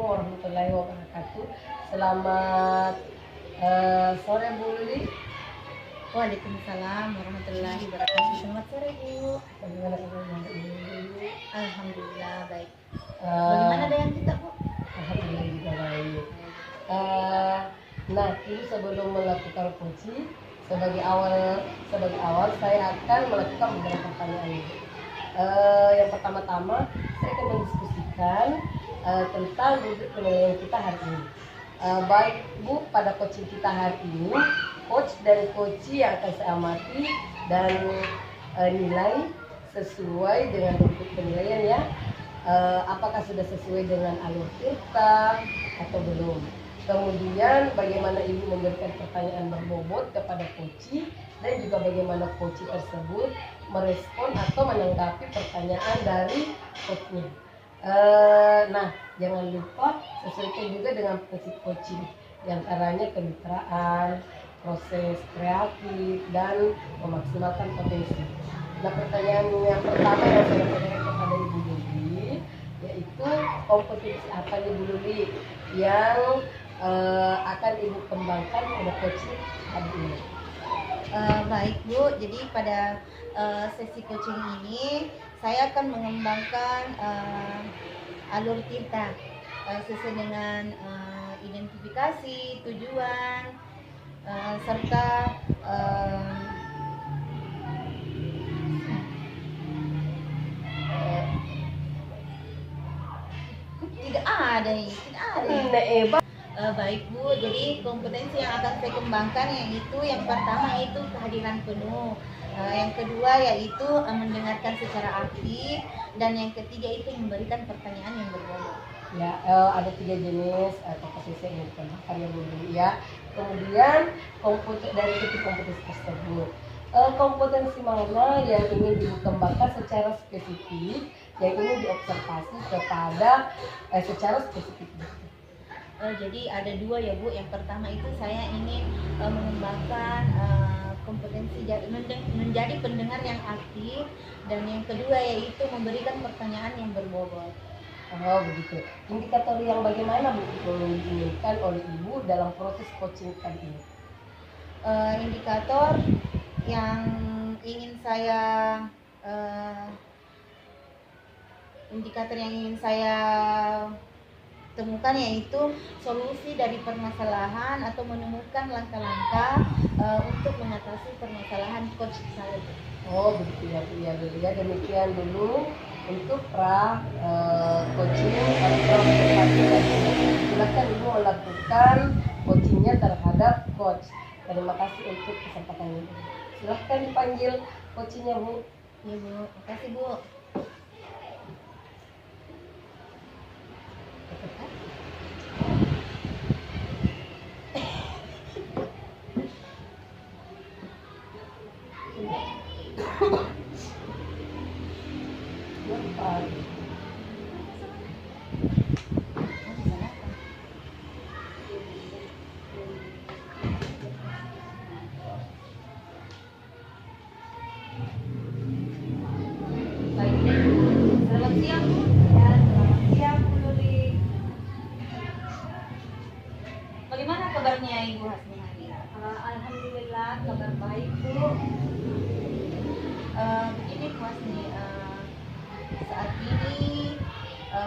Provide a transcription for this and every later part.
warahmatullahi wabarakatuh. Selamat sore Bu Lili. Waalaikumsalam warahmatullahi wabarakatuh. Selamat sore Bu. Bagaimana kabarnya Bu Lili? Alhamdulillah baik. Bagaimana dengan kita Bu? Alhamdulillah juga baik. Nah, ini sebelum melakukan kunci, sebagai awal saya akan melakukan beberapa pertanyaan. Yang pertama-tama saya akan mendiskusikan tentang duduk penilaian kita hari ini. Baik Bu, pada coaching kita hari ini, coach dan coachee yang akan saya amati dan nilai sesuai dengan duduk penilaian ya. Apakah sudah sesuai dengan alur kita atau belum? Kemudian bagaimana Ibu memberikan pertanyaan berbobot kepada coachee dan juga bagaimana coachee tersebut merespon atau menanggapi pertanyaan dari coachnya. Nah, jangan lupa sesuaikan juga dengan prinsip coaching, diantaranya kemitraan, proses kreatif, dan memaksimalkan potensi. Nah, pertanyaan yang pertama yang saya tanyakan kepada Ibu Lili, yaitu kompetensi apa nih Bu Lili yang akan Ibu kembangkan pada coaching hari ini? Baik Bu, jadi pada sesi coaching ini saya akan mengembangkan alur kita sesuai dengan identifikasi, tujuan, serta tidak ada. Baik Bu, jadi kompetensi yang akan saya kembangkan yaitu yang pertama itu kehadiran penuh, yang kedua yaitu mendengarkan secara aktif, dan yang ketiga itu memberikan pertanyaan yang berbobot. Ya, ada 3 jenis kompetensi yang dikembangkan ya Bu Lili ya. Kemudian dari titik kompetensi tersebut, kompetensi mana yang ingin dikembangkan secara spesifik, yang ingin diobservasi kepada secara spesifik? Jadi ada 2 ya Bu. Yang pertama itu saya ingin mengembangkan kompetensi menjadi pendengar yang aktif, dan yang kedua yaitu memberikan pertanyaan yang berbobot. Oh begitu. Indikator yang bagaimana Bu diinginkan oleh Ibu dalam proses coaching kali ini? Indikator yang ingin saya temukan yaitu solusi dari permasalahan atau menemukan langkah-langkah untuk mengatasi permasalahan coach saya. Oh begitu ya Bu ya. Demikian dulu untuk coaching atau silakan Ibu melakukan coachingnya terhadap coach. Terima kasih untuk kesempatan ini. Silahkan dipanggil coachingnya Bu. Ya Bu, makasih Bu. Selamat siang Bu. Ya, selamat siang Bu Lili. Bagaimana kabarnya Ibu Hasni hari ini? Alhamdulillah kabar baik Bu. Begini Bu Hasni, saat ini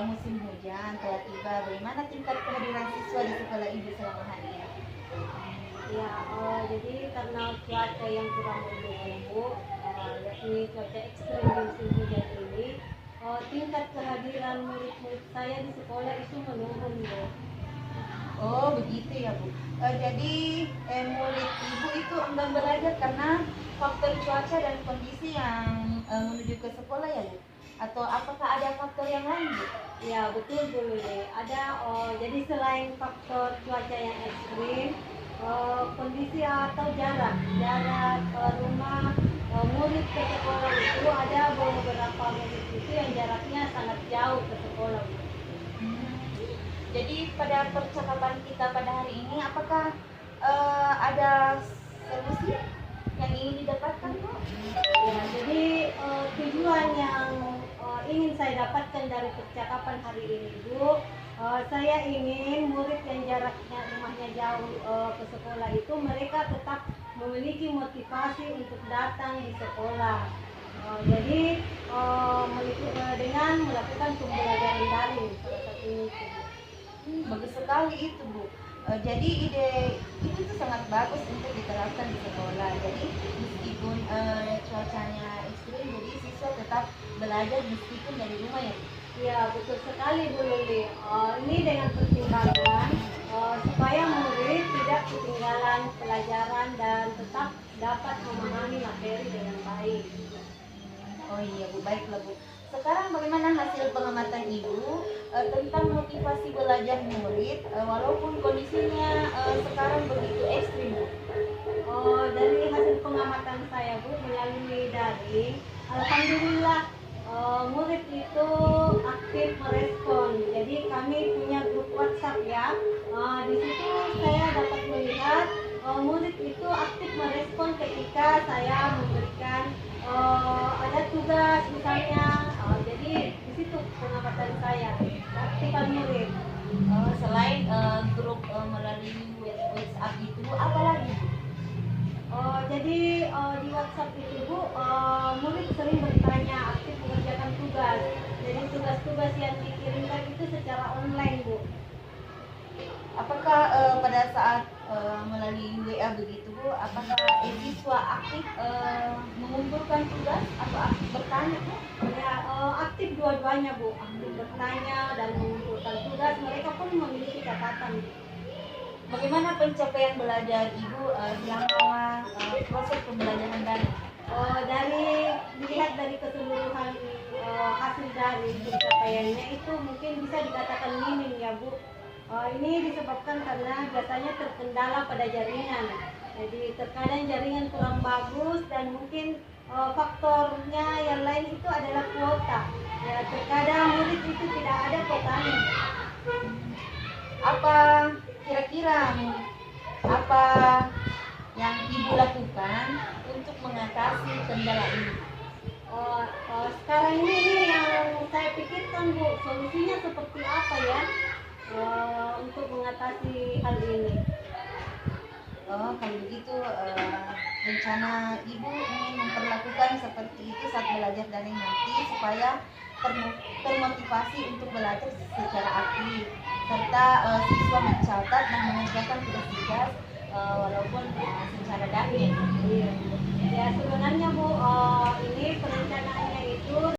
musim hujan telah tiba. Bagaimana tingkat kehadiran siswa di sekolah Ibu selama hari ini? Ya, jadi karena cuaca yang kurang mendukung Bu, yakni cuaca ekstrim di musim hujan ini, tingkat kehadiran murid-murid saya di sekolah itu menurun Bu. Oh begitu ya Bu. Jadi murid Ibu itu enggan belajar karena faktor cuaca dan kondisi yang menuju ke sekolah ya Bu? Atau apakah ada faktor yang lain Bu? Ya betul Bu Lili. Ada, jadi selain faktor cuaca yang ekstrim, kondisi atau jarak rumah murid ke sekolah itu ada beberapa murid itu yang jaraknya sangat jauh ke sekolah Bu. Jadi pada percakapan kita pada hari ini, apakah ada solusi yang ingin didapatkan Bu? Ya, jadi tujuan yang ingin saya dapatkan dari percakapan hari ini Bu, Saya ingin murid yang jaraknya rumahnya jauh ke sekolah itu mereka tetap memiliki motivasi untuk datang di sekolah. Jadi dengan melakukan pembelajaran daring salah satunya itu. Bagus sekali itu Bu. Jadi ide itu tuh sangat bagus untuk diterapkan di sekolah. Jadi meskipun cuacanya ekstrim, jadi siswa tetap belajar meskipun dari rumah ya Bu. Ya, betul sekali Bu Luli. Ini dengan pertimbangan supaya murid tidak ketinggalan pelajaran dan tetap dapat memahami materi dengan baik. Oh iya Bu, baiklah Bu. Sekarang bagaimana hasil pengamatan Ibu tentang motivasi belajar murid walaupun kondisinya sekarang begitu ekstrim Bu? Dari hasil pengamatan saya Bu melalui daring, alhamdulillah murid itu aktif merespon. Jadi kami punya grup WhatsApp ya. Di situ saya dapat melihat murid itu aktif merespon ketika saya memberikan ada tugas misalnya. Jadi di situ pengamatan saya aktifan murid. Selain grup melalui WhatsApp itu apa lagi Bu? Jadi di WhatsApp itu Bu, murid sering bertanya, aktif mengerjakan tugas. Jadi tugas-tugas yang dikirimkan itu secara online Bu. Apakah pada saat melalui WA begitu Bu, apakah siswa aktif mengumpulkan tugas atau aktif bertanya Bu? Ya, aktif dua-duanya Bu, aktif bertanya dan mengumpulkan tugas. Mereka pun memiliki catatan. Bagaimana pencapaian belajar Ibu selama proses pembelajaran daring? Dilihat dari keseluruhan hasil dari pencapaiannya itu mungkin bisa dikatakan minim ya Bu. Ini disebabkan karena biasanya terkendala pada jaringan. Jadi terkadang jaringan kurang bagus dan mungkin faktornya yang lain itu adalah kuota. Ya, terkadang murid itu tidak ada kuotanya. Apa kira-kira apa yang Ibu lakukan untuk mengatasi kendala ini? Sekarang ini yang saya pikirkan Bu, solusinya seperti apa ya untuk mengatasi hal ini. Oh, kalau begitu rencana Ibu ingin memperlakukan seperti itu saat belajar daring nanti supaya termotivasi untuk belajar secara aktif serta siswa mencatat dan mengerjakan tugas-tugas walaupun secara daring. Iya. Ya sebenarnya Bu, ini perencanaannya itu